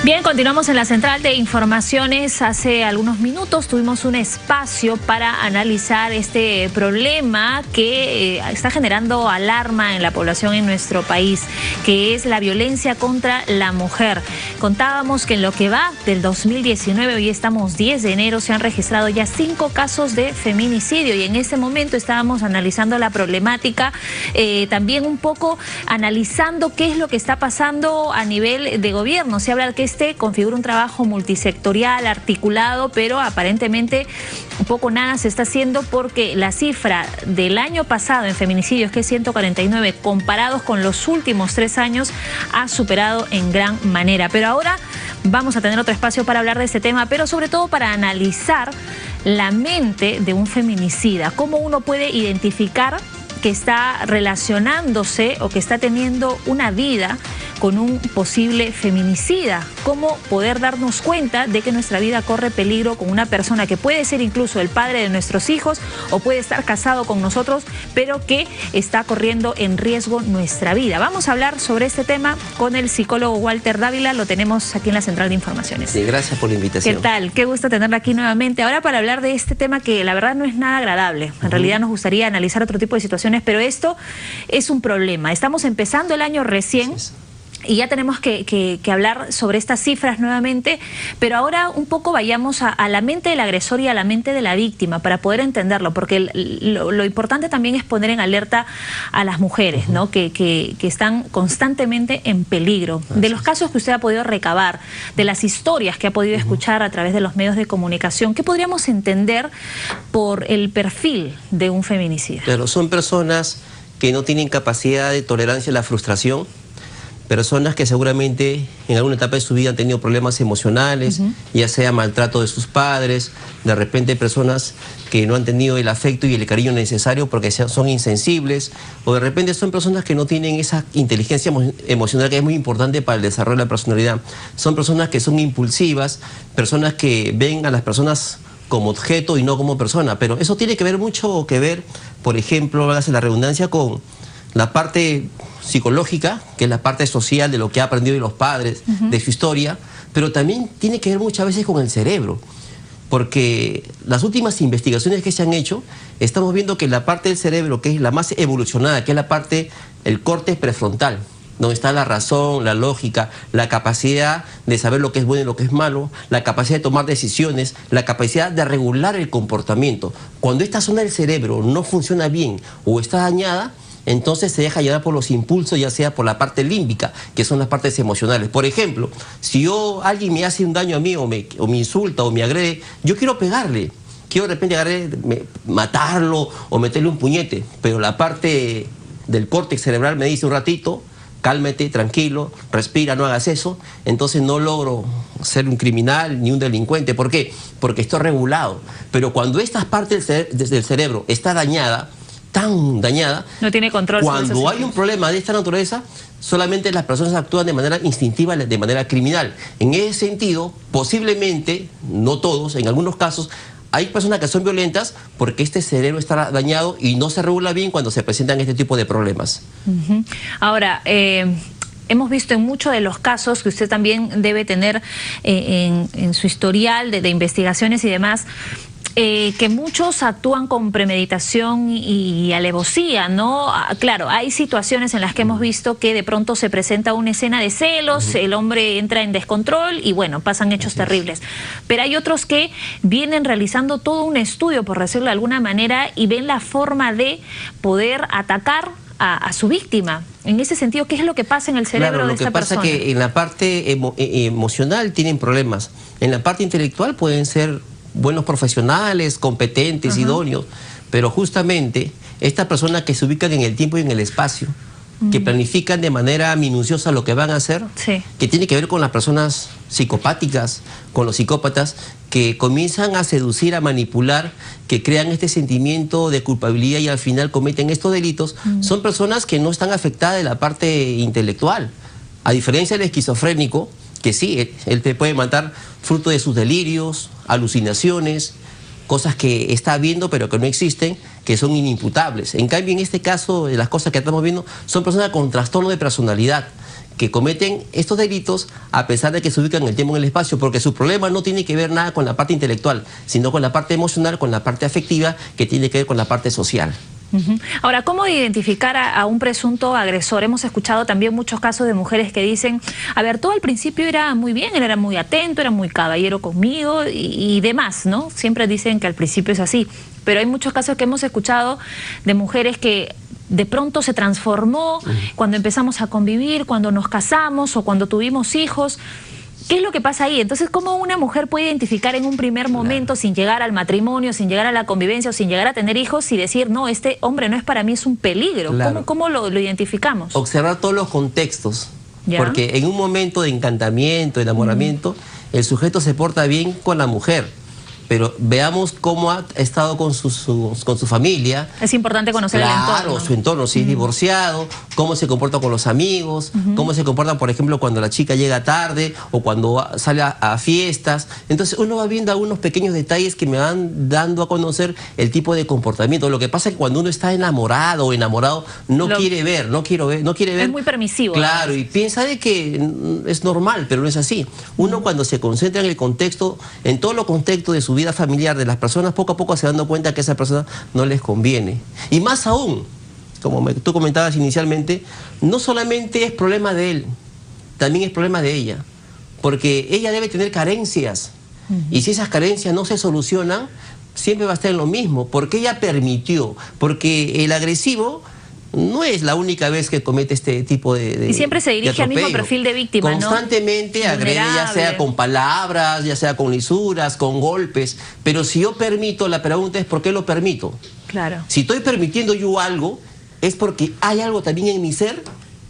Bien, continuamos en la central de informaciones. Hace algunos minutos tuvimos un espacio para analizar este problema que está generando alarma en la población en nuestro país, que es la violencia contra la mujer. Contábamos que en lo que va del 2019, hoy estamos 10 de enero, se han registrado ya 5 casos de feminicidio y en este momento estábamos analizando la problemática, también un poco analizando qué es lo que está pasando a nivel de gobierno. Se habla que configura un trabajo multisectorial, articulado, pero aparentemente un poco nada se está haciendo porque la cifra del año pasado en feminicidios, que es 149, comparados con los últimos 3 años, ha superado en gran manera. Pero ahora vamos a tener otro espacio para hablar de este tema, pero sobre todo para analizar la mente de un feminicida, cómo uno puede identificar que está relacionándose o que está teniendo una vida con un posible feminicida. Cómo poder darnos cuenta de que nuestra vida corre peligro con una persona que puede ser incluso el padre de nuestros hijos o puede estar casado con nosotros, pero que está corriendo en riesgo nuestra vida. Vamos a hablar sobre este tema con el psicólogo Walter Dávila, lo tenemos aquí en la Central de Informaciones. Sí, gracias por la invitación. ¿Qué tal? Qué gusto tenerla aquí nuevamente. Ahora para hablar de este tema que la verdad no es nada agradable. En realidad nos gustaría analizar otro tipo de situaciones, pero esto es un problema. Estamos empezando el año recién. Y ya tenemos que hablar sobre estas cifras nuevamente, pero ahora un poco vayamos a la mente del agresor y a la mente de la víctima para poder entenderlo, porque lo importante también es poner en alerta a las mujeres, ¿no? que están constantemente en peligro. De los casos que usted ha podido recabar, de las historias que ha podido escuchar a través de los medios de comunicación, ¿qué podríamos entender por el perfil de un feminicida? Claro, son personas que no tienen capacidad de tolerancia a la frustración, personas que seguramente en alguna etapa de su vida han tenido problemas emocionales, ya sea maltrato de sus padres, de repente personas que no han tenido el afecto y el cariño necesario porque son insensibles, o de repente son personas que no tienen esa inteligencia emocional que es muy importante para el desarrollo de la personalidad. Son personas que son impulsivas, personas que ven a las personas como objeto y no como persona, pero eso tiene que ver mucho por ejemplo, hágase la redundancia, con la parte psicológica, que es la parte social de lo que ha aprendido de los padres, de su historia, pero también tiene que ver muchas veces con el cerebro, porque las últimas investigaciones que se han hecho, estamos viendo que la parte del cerebro que es la más evolucionada, que es la parte, el córtex prefrontal, donde está la razón, la lógica, la capacidad de saber lo que es bueno y lo que es malo, la capacidad de tomar decisiones, la capacidad de regular el comportamiento. Cuando esta zona del cerebro no funciona bien o está dañada, entonces se deja llevar por los impulsos, ya sea por la parte límbica, que son las partes emocionales. Por ejemplo, si alguien me hace un daño a mí o me insulta o me agrede, yo quiero pegarle, quiero de repente matarlo o meterle un puñete, pero la parte del córtex cerebral me dice un ratito, cálmate, tranquilo, respira, no hagas eso, entonces no logro ser un criminal ni un delincuente. ¿Por qué? Porque estoy regulado. Pero cuando esta parte del cerebro está dañada, tan dañada, no tiene control. Cuando hay un problema de esta naturaleza, solamente las personas actúan de manera instintiva, de manera criminal. En ese sentido, posiblemente, no todos, en algunos casos, hay personas que son violentas porque este cerebro está dañado y no se regula bien cuando se presentan este tipo de problemas. Ahora, hemos visto en muchos de los casos que usted también debe tener en su historial de investigaciones y demás, que muchos actúan con premeditación y alevosía, ¿no? Claro, hay situaciones en las que hemos visto que de pronto se presenta una escena de celos, el hombre entra en descontrol y bueno, pasan hechos terribles. Pero hay otros que vienen realizando todo un estudio, por decirlo de alguna manera, y ven la forma de poder atacar a su víctima. En ese sentido, ¿qué es lo que pasa en el cerebro de esta persona? Lo que pasa es que en la parte emocional tienen problemas, en la parte intelectual pueden ser buenos profesionales, competentes, idóneos, pero justamente estas personas que se ubican en el tiempo y en el espacio, que planifican de manera minuciosa lo que van a hacer, que tiene que ver con las personas psicopáticas, con los psicópatas, que comienzan a seducir, a manipular, que crean este sentimiento de culpabilidad y al final cometen estos delitos, son personas que no están afectadas de la parte intelectual. A diferencia del esquizofrénico, que sí, él te puede matar fruto de sus delirios, alucinaciones, cosas que está viendo pero que no existen, que son inimputables. En cambio, en este caso, las cosas que estamos viendo son personas con trastorno de personalidad, que cometen estos delitos a pesar de que se ubican en el tiempo y en el espacio, porque su problema no tiene que ver nada con la parte intelectual, sino con la parte emocional, con la parte afectiva, que tiene que ver con la parte social. Ahora, ¿cómo identificar a un presunto agresor? Hemos escuchado también muchos casos de mujeres que dicen, a ver, todo al principio era muy bien, él era muy atento, era muy caballero conmigo y demás, ¿no? Siempre dicen que al principio es así, pero hay muchos casos que hemos escuchado de mujeres que de pronto se transformó cuando empezamos a convivir, cuando nos casamos o cuando tuvimos hijos. ¿Qué es lo que pasa ahí? Entonces, ¿cómo una mujer puede identificar en un primer momento, sin llegar al matrimonio, sin llegar a la convivencia o sin llegar a tener hijos y decir, no, este hombre no es para mí, es un peligro? Claro. ¿Cómo lo identificamos? Observar todos los contextos, ¿Ya? porque en un momento de encantamiento, de enamoramiento, el sujeto se porta bien con la mujer. Pero veamos cómo ha estado con su familia. Es importante conocer el entorno. Claro, su entorno, si es divorciado, cómo se comporta con los amigos, cómo se comporta, por ejemplo, cuando la chica llega tarde o cuando sale a fiestas. Entonces uno va viendo algunos pequeños detalles que me van dando a conocer el tipo de comportamiento. Lo que pasa es que cuando uno está enamorado o enamorado, no quiere ver. Es muy permisivo. Claro, y piensa de que es normal, pero no es así. Uno cuando se concentra en el contexto, en todo lo contexto de su vida familiar de las personas, poco a poco se dando cuenta que a esa persona no les conviene. Y más aún, como tú comentabas inicialmente, no solamente es problema de él, también es problema de ella, porque ella debe tener carencias, y si esas carencias no se solucionan, siempre va a estar en lo mismo, porque ella permitió, porque el agresivo no es la única vez que comete este tipo de y siempre se dirige al mismo perfil de víctima, constantemente, ¿no? Agrede, ya sea con palabras, ya sea con lisuras, con golpes. Pero si yo permito, la pregunta es ¿por qué lo permito? Claro. Si estoy permitiendo yo algo, es porque hay algo también en mi ser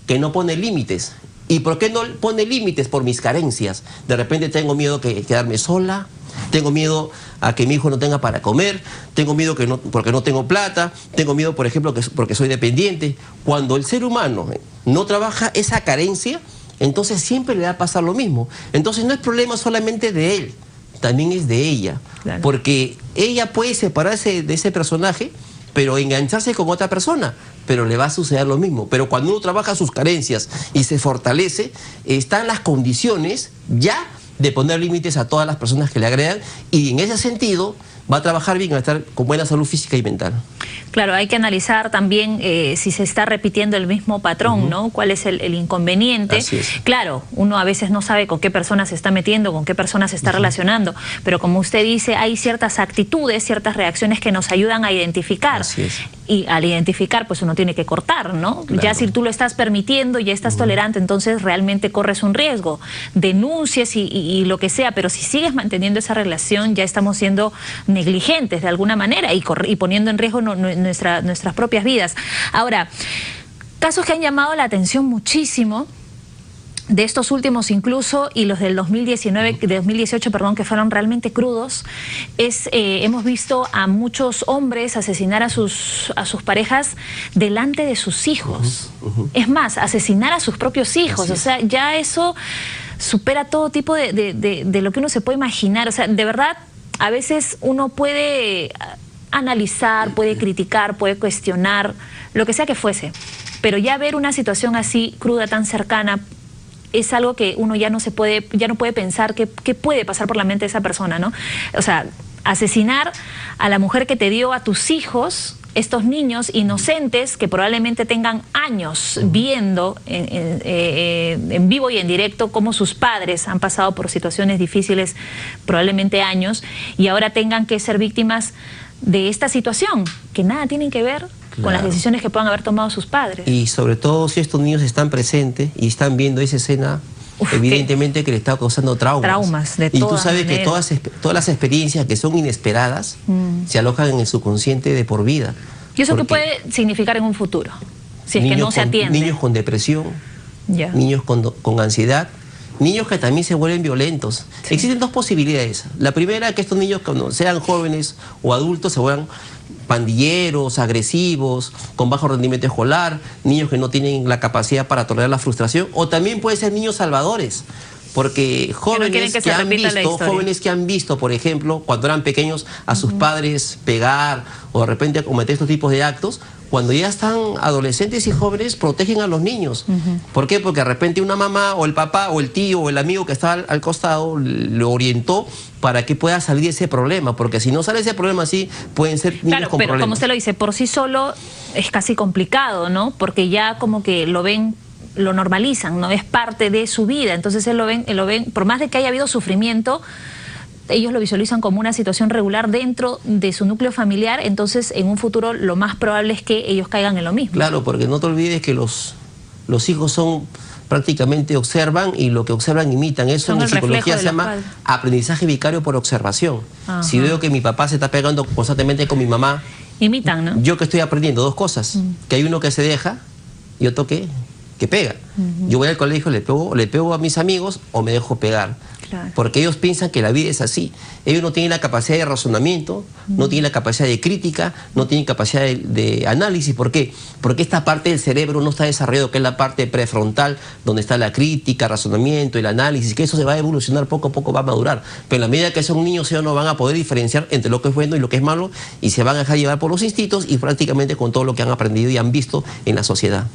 que no pone límites. ¿Y por qué no pone límites? Por mis carencias. De repente tengo miedo de quedarme sola, tengo miedo a que mi hijo no tenga para comer, tengo miedo porque no tengo plata, tengo miedo, por ejemplo, porque soy dependiente. Cuando el ser humano no trabaja esa carencia, entonces siempre le va a pasar lo mismo. Entonces no es problema solamente de él, también es de ella. Claro. Porque ella puede separarse de ese personaje, pero engancharse con otra persona, pero le va a suceder lo mismo. Pero cuando uno trabaja sus carencias y se fortalece, están las condiciones ya de poner límites a todas las personas que le agredan, y en ese sentido va a trabajar bien, va a estar con buena salud física y mental. Claro, hay que analizar también si se está repitiendo el mismo patrón, ¿no? ¿Cuál es el inconveniente? Así es. Claro, uno a veces no sabe con qué persona se está metiendo, con qué persona se está relacionando, pero como usted dice, hay ciertas actitudes, ciertas reacciones que nos ayudan a identificar. Así es. Y al identificar, pues uno tiene que cortar, ¿no? Claro. Ya si tú lo estás permitiendo, ya estás tolerante, entonces realmente corres un riesgo. Denuncies y lo que sea, pero si sigues manteniendo esa relación, ya estamos siendo negligentes de alguna manera y poniendo en riesgo nuestras propias vidas. Ahora, casos que han llamado la atención muchísimo, de estos últimos incluso, y los del 2018, perdón, que fueron realmente crudos, hemos visto a muchos hombres asesinar a sus parejas delante de sus hijos. Es más, asesinar a sus propios hijos. O sea, ya eso supera todo tipo de lo que uno se puede imaginar. O sea, de verdad, a veces uno puede analizar, puede criticar, puede cuestionar, lo que sea que fuese, pero ya ver una situación así cruda, tan cercana, es algo que uno ya no puede pensar qué puede pasar por la mente de esa persona, ¿no? O sea, asesinar a la mujer que te dio a tus hijos, estos niños inocentes que probablemente tengan años viendo en vivo y en directo cómo sus padres han pasado por situaciones difíciles, probablemente años, y ahora tengan que ser víctimas de esta situación, que nada tienen que ver con las decisiones que puedan haber tomado sus padres. Y sobre todo si estos niños están presentes y están viendo esa escena, evidentemente que le está causando traumas. Traumas, de todas Y tú sabes maneras. que todas las experiencias que son inesperadas se alojan en el subconsciente de por vida. ¿Y eso qué puede significar en un futuro? Si es que no se atiende. Niños con depresión, niños con ansiedad, niños que también se vuelven violentos. Sí. Existen dos posibilidades. La primera, que estos niños, cuando sean jóvenes o adultos, se vuelvan pandilleros, agresivos, con bajo rendimiento escolar, niños que no tienen la capacidad para tolerar la frustración, o también pueden ser niños salvadores, porque jóvenes que han visto, por ejemplo, cuando eran pequeños, a sus padres pegar o de repente cometer estos tipos de actos, cuando ya están adolescentes y jóvenes, protegen a los niños. ¿Por qué? Porque de repente una mamá o el papá o el tío o el amigo que está al costado lo orientó para que pueda salir de ese problema, porque si no sale ese problema así, pueden ser niños claro, con pero problemas. como usted lo dice, por sí solo es casi complicado, ¿no? Porque ya como que lo ven, lo normalizan, ¿no? Es parte de su vida, entonces lo ven, por más de que haya habido sufrimiento, ellos lo visualizan como una situación regular dentro de su núcleo familiar, entonces en un futuro lo más probable es que ellos caigan en lo mismo. Claro, porque no te olvides que los hijos son prácticamente observan y lo que observan imitan. Eso en psicología se llama aprendizaje vicario por observación. Ajá. Si veo que mi papá se está pegando constantemente con mi mamá, imitan, ¿no? Yo que estoy aprendiendo dos cosas, que hay uno que se deja y otro que pega. Yo voy al colegio, le pego a mis amigos o me dejo pegar. Claro. Porque ellos piensan que la vida es así. Ellos no tienen la capacidad de razonamiento, no tienen la capacidad de crítica, no tienen capacidad de análisis. ¿Por qué? Porque esta parte del cerebro no está desarrollado, que es la parte prefrontal, donde está la crítica, razonamiento, el análisis, que eso se va a evolucionar poco a poco, va a madurar. Pero en la medida que son niños, ellos no van a poder diferenciar entre lo que es bueno y lo que es malo, y se van a dejar llevar por los instintos y prácticamente con todo lo que han aprendido y han visto en la sociedad.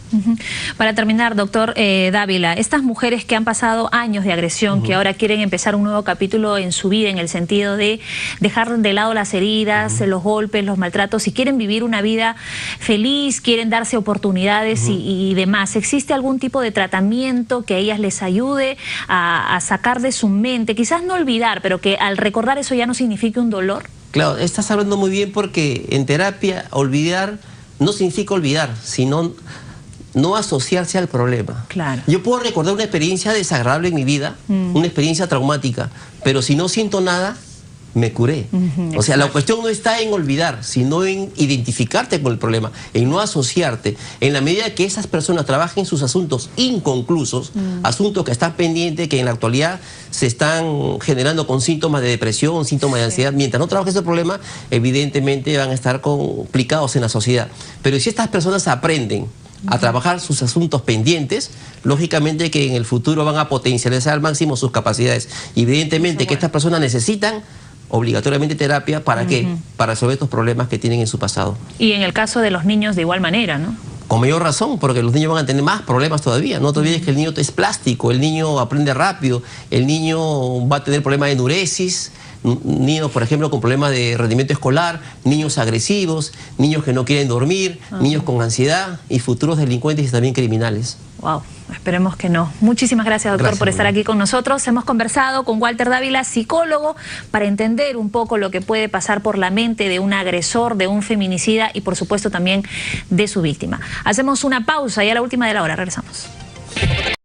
Para terminar, doctor Dávila, estas mujeres que han pasado años de agresión, que ahora quieren empezar un nuevo capítulo en su vida, en el sentido de dejar de lado las heridas, los golpes, los maltratos, y quieren vivir una vida feliz, quieren darse oportunidades y demás. ¿Existe algún tipo de tratamiento que a ellas les ayude a sacar de su mente, quizás no olvidar, pero que al recordar eso ya no signifique un dolor? Claro, estás hablando muy bien, porque en terapia olvidar no significa olvidar, sino no asociarse al problema. Claro. Yo puedo recordar una experiencia desagradable en mi vida, una experiencia traumática, pero si no siento nada, me curé. O sea, la cuestión no está en olvidar, sino en identificarte con el problema, en no asociarte. En la medida que esas personas trabajen sus asuntos inconclusos, asuntos que están pendientes, que en la actualidad se están generando con síntomas de depresión, síntomas de ansiedad, mientras no trabajen ese problema, evidentemente van a estar complicados en la sociedad. Pero si estas personas aprenden a trabajar sus asuntos pendientes, lógicamente que en el futuro van a potencializar al máximo sus capacidades. Y evidentemente que estas personas necesitan obligatoriamente terapia. ¿Para qué? Para resolver estos problemas que tienen en su pasado. Y en el caso de los niños de igual manera, ¿no? Con mayor razón, porque los niños van a tener más problemas todavía. No te olvides que el niño es plástico, el niño aprende rápido, el niño va a tener problemas de enuresis, niños, por ejemplo, con problemas de rendimiento escolar, niños agresivos, niños que no quieren dormir, niños con ansiedad y futuros delincuentes y también criminales. Wow, esperemos que no. Muchísimas gracias, doctor, por estar aquí con nosotros. Hemos conversado con Walter Dávila, psicólogo, para entender un poco lo que puede pasar por la mente de un agresor, de un feminicida y, por supuesto, también de su víctima. Hacemos una pausa y a la última de la hora regresamos.